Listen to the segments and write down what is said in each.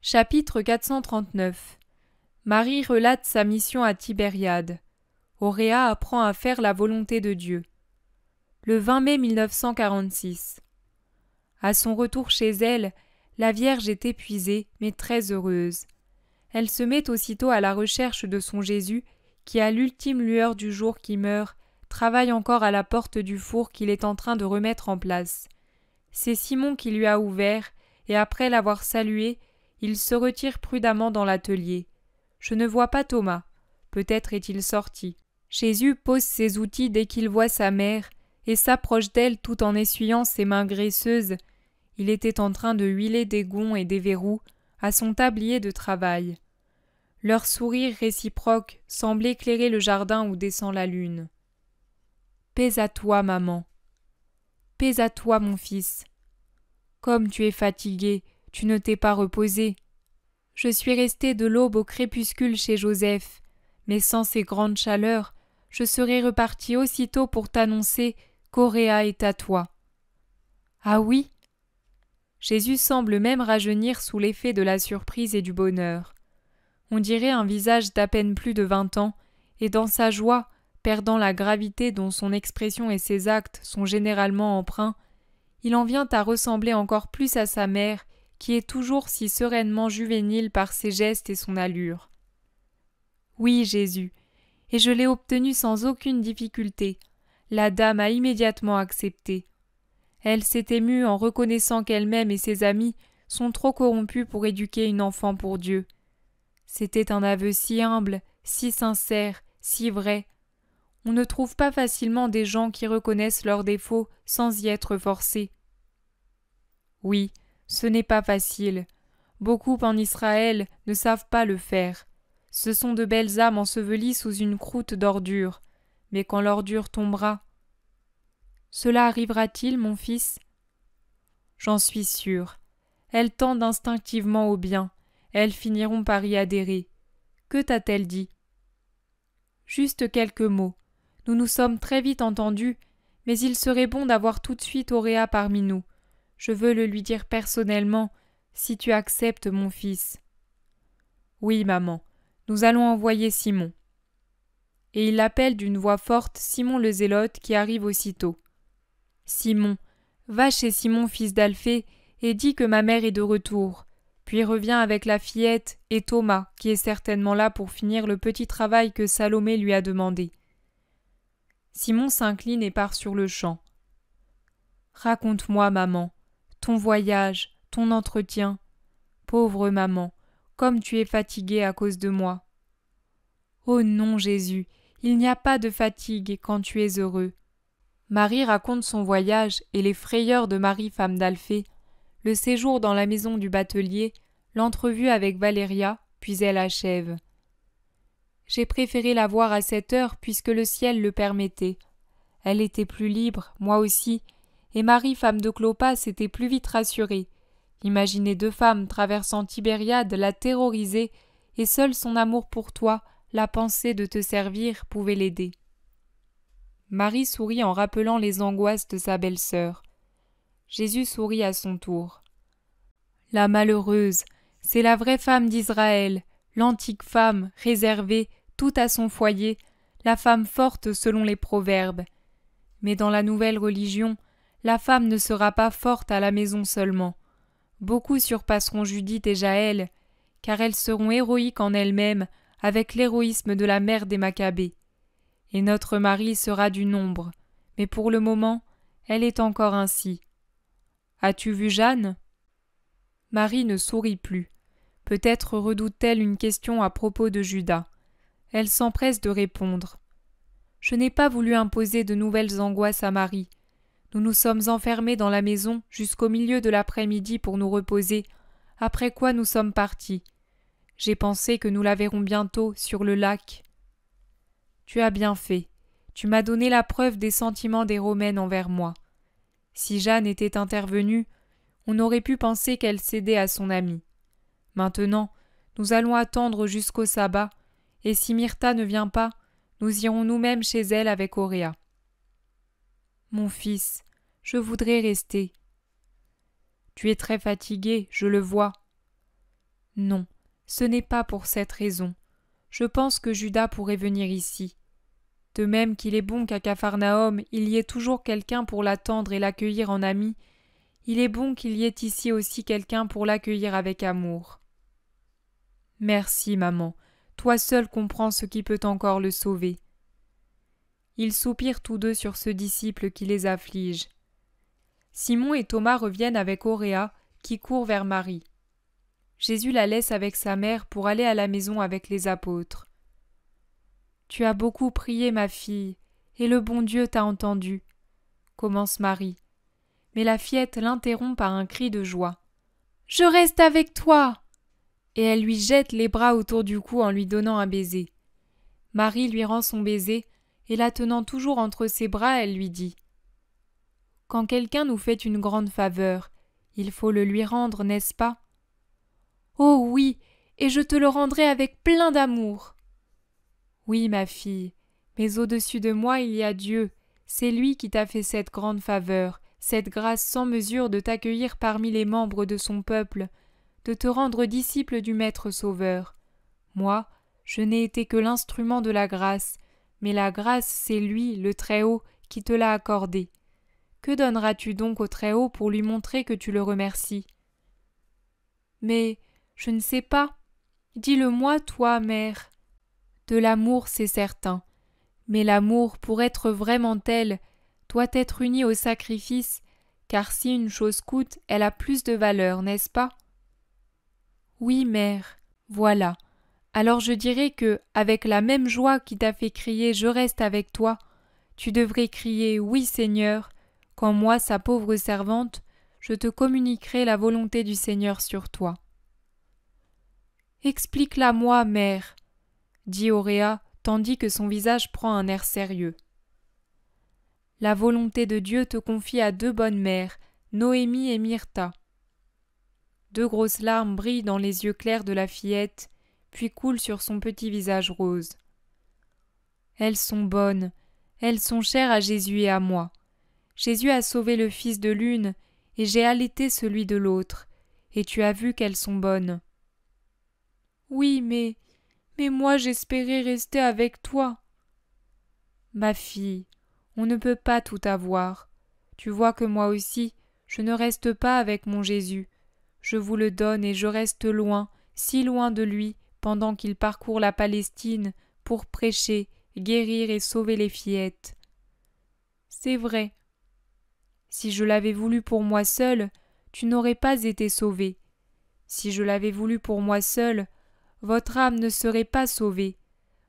Chapitre 439. Marie relate sa mission à Tibériade. Auréa apprend à faire la volonté de Dieu. Le 20 mai 1946. À son retour chez elle, la Vierge est épuisée, mais très heureuse. Elle se met aussitôt à la recherche de son Jésus, qui, à l'ultime lueur du jour qui meurt, travaille encore à la porte du four qu'il est en train de remettre en place. C'est Simon qui lui a ouvert, et après l'avoir salué, il se retire prudemment dans l'atelier. Je ne vois pas Thomas. Peut-être est-il sorti. Jésus pose ses outils dès qu'il voit sa mère, et s'approche d'elle tout en essuyant ses mains graisseuses. Il était en train de huiler des gonds et des verrous à son tablier de travail. Leur sourire réciproque semble éclairer le jardin où descend la lune. « Paix à toi, maman. Paix à toi, mon fils. Comme tu es fatigué, tu ne t'es pas reposé. Je suis restée de l'aube au crépuscule chez Joseph, mais sans ces grandes chaleurs, je serais repartie aussitôt pour t'annoncer qu'Auréa est à toi. » Ah oui? Jésus semble même rajeunir sous l'effet de la surprise et du bonheur. On dirait un visage d'à peine plus de 20 ans, et dans sa joie, perdant la gravité dont son expression et ses actes sont généralement empreints, il en vient à ressembler encore plus à sa mère, qui est toujours si sereinement juvénile par ses gestes et son allure. Oui, Jésus, et je l'ai obtenu sans aucune difficulté. La dame a immédiatement accepté. Elle s'est émue en reconnaissant qu'elle-même et ses amis sont trop corrompus pour éduquer une enfant pour Dieu. C'était un aveu si humble, si sincère, si vrai. On ne trouve pas facilement des gens qui reconnaissent leurs défauts sans y être forcés. Oui, ce n'est pas facile. Beaucoup en Israël ne savent pas le faire. Ce sont de belles âmes ensevelies sous une croûte d'ordure. Mais quand l'ordure tombera... Cela arrivera-t-il, mon fils? J'en suis sûre. Elles tendent instinctivement au bien. Elles finiront par y adhérer. Que t'a-t-elle dit? Juste quelques mots. Nous nous sommes très vite entendus, mais il serait bon d'avoir tout de suite Auréa parmi nous. Je veux le lui dire personnellement, si tu acceptes, mon fils. Oui, maman, nous allons envoyer Simon. Et il appelle d'une voix forte Simon le Zélote qui arrive aussitôt. Simon, va chez Simon fils d'Alphée et dis que ma mère est de retour, puis reviens avec la fillette et Thomas qui est certainement là pour finir le petit travail que Salomé lui a demandé. Simon s'incline et part sur le champ. Raconte-moi, maman, ton voyage, ton entretien. Pauvre maman, comme tu es fatiguée à cause de moi. Oh non, Jésus, il n'y a pas de fatigue quand tu es heureux. Marie raconte son voyage et les frayeurs de Marie, femme d'Alphée, le séjour dans la maison du batelier, l'entrevue avec Valéria, puis elle achève. J'ai préféré la voir à cette heure puisque le ciel le permettait. Elle était plus libre, moi aussi, et Marie, femme de Clopas, était plus vite rassurée. Imaginer 2 femmes traversant Tibériade la terroriser, et seul son amour pour toi, la pensée de te servir, pouvait l'aider. Marie sourit en rappelant les angoisses de sa belle-sœur. Jésus sourit à son tour. La malheureuse, c'est la vraie femme d'Israël, l'antique femme, réservée, tout à son foyer, la femme forte selon les proverbes. Mais dans la nouvelle religion, la femme ne sera pas forte à la maison seulement. Beaucoup surpasseront Judith et Jaël, car elles seront héroïques en elles-mêmes, avec l'héroïsme de la mère des Maccabées. Et notre Marie sera du nombre, mais pour le moment, elle est encore ainsi. As-tu vu Jeanne? Marie ne sourit plus. Peut-être redoute-t-elle une question à propos de Judas. Elle s'empresse de répondre. Je n'ai pas voulu imposer de nouvelles angoisses à Marie. Nous nous sommes enfermés dans la maison jusqu'au milieu de l'après-midi pour nous reposer, après quoi nous sommes partis. J'ai pensé que nous la verrons bientôt sur le lac. Tu as bien fait. Tu m'as donné la preuve des sentiments des Romaines envers moi. Si Jeanne était intervenue, on aurait pu penser qu'elle cédait à son amie. Maintenant, nous allons attendre jusqu'au sabbat, et si Myrtha ne vient pas, nous irons nous-mêmes chez elle avec Auréa. Mon fils, je voudrais rester. Tu es très fatigué, je le vois. Non, ce n'est pas pour cette raison. Je pense que Judas pourrait venir ici. De même qu'il est bon qu'à Capharnaüm il y ait toujours quelqu'un pour l'attendre et l'accueillir en ami, il est bon qu'il y ait ici aussi quelqu'un pour l'accueillir avec amour. Merci, maman, toi seule comprends ce qui peut encore le sauver. Ils soupirent tous deux sur ce disciple qui les afflige. Simon et Thomas reviennent avec Auréa, qui court vers Marie. Jésus la laisse avec sa mère pour aller à la maison avec les apôtres. « Tu as beaucoup prié, ma fille, et le bon Dieu t'a entendue, » commence Marie. Mais la fillette l'interrompt par un cri de joie. « Je reste avec toi !» Et elle lui jette les bras autour du cou en lui donnant un baiser. Marie lui rend son baiser, et la tenant toujours entre ses bras, elle lui dit « Quand quelqu'un nous fait une grande faveur, il faut le lui rendre, n'est-ce pas ? » « Oh oui, et je te le rendrai avec plein d'amour. » « Oui, ma fille, mais au-dessus de moi il y a Dieu, c'est lui qui t'a fait cette grande faveur, cette grâce sans mesure de t'accueillir parmi les membres de son peuple, de te rendre disciple du Maître Sauveur. Moi, je n'ai été que l'instrument de la grâce, mais la grâce c'est lui, le Très-Haut, qui te l'a accordée. Que donneras-tu donc au Très-Haut pour lui montrer que tu le remercies ? Mais je ne sais pas. Dis-le-moi, toi, mère. De l'amour, c'est certain. Mais l'amour, pour être vraiment tel, doit être uni au sacrifice, car si une chose coûte, elle a plus de valeur, n'est-ce pas ? Oui, mère. Voilà. Alors je dirais que, avec la même joie qui t'a fait crier « Je reste avec toi », tu devrais crier « Oui, Seigneur », quand moi, sa pauvre servante, je te communiquerai la volonté du Seigneur sur toi. Explique-la-moi, mère, dit Auréa, tandis que son visage prend un air sérieux. La volonté de Dieu te confie à deux bonnes mères, Noémie et Myrtha. Deux grosses larmes brillent dans les yeux clairs de la fillette, puis coulent sur son petit visage rose. Elles sont bonnes, elles sont chères à Jésus et à moi. Jésus a sauvé le fils de l'une, et j'ai allaité celui de l'autre, et tu as vu qu'elles sont bonnes. Oui, mais moi j'espérais rester avec toi. Ma fille, on ne peut pas tout avoir. Tu vois que moi aussi, je ne reste pas avec mon Jésus. Je vous le donne et je reste loin, si loin de lui, pendant qu'il parcourt la Palestine pour prêcher, guérir et sauver les fillettes. C'est vrai. Si je l'avais voulu pour moi seule, tu n'aurais pas été sauvée. Si je l'avais voulu pour moi seule, votre âme ne serait pas sauvée.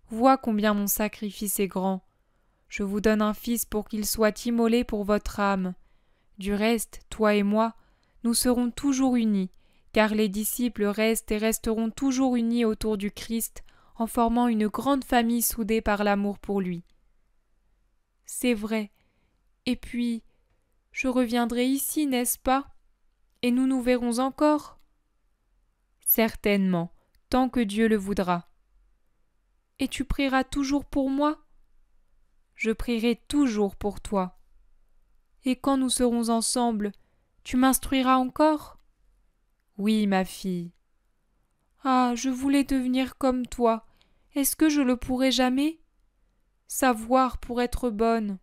Vois combien mon sacrifice est grand. Je vous donne un fils pour qu'il soit immolé pour votre âme. Du reste, toi et moi, nous serons toujours unis, car les disciples restent et resteront toujours unis autour du Christ, en formant une grande famille soudée par l'amour pour lui. C'est vrai. Et puis, je reviendrai ici, n'est-ce pas ? Et nous nous verrons encore ? Certainement, tant que Dieu le voudra. Et tu prieras toujours pour moi ? Je prierai toujours pour toi. Et quand nous serons ensemble, tu m'instruiras encore ? Oui, ma fille. Ah, je voulais devenir comme toi. Est-ce que je le pourrai jamais ? Savoir pour être bonne.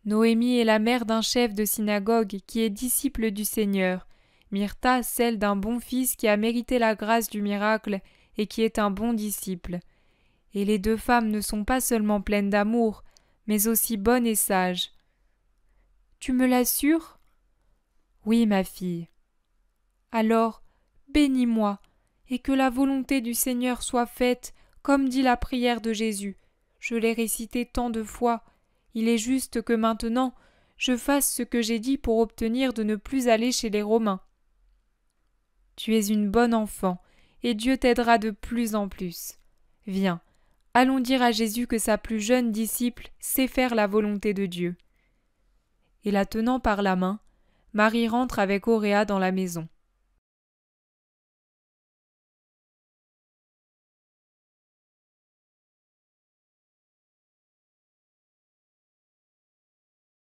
Noémie est la mère d'un chef de synagogue qui est disciple du Seigneur. Myrtha, celle d'un bon fils qui a mérité la grâce du miracle et qui est un bon disciple. Et les deux femmes ne sont pas seulement pleines d'amour, mais aussi bonnes et sages. Tu me l'assures ? Oui, ma fille. Alors, bénis-moi, et que la volonté du Seigneur soit faite, comme dit la prière de Jésus. Je l'ai récitée tant de fois. Il est juste que maintenant, je fasse ce que j'ai dit pour obtenir de ne plus aller chez les Romains. Tu es une bonne enfant, et Dieu t'aidera de plus en plus. Viens, allons dire à Jésus que sa plus jeune disciple sait faire la volonté de Dieu. Et la tenant par la main, Marie rentre avec Auréa dans la maison.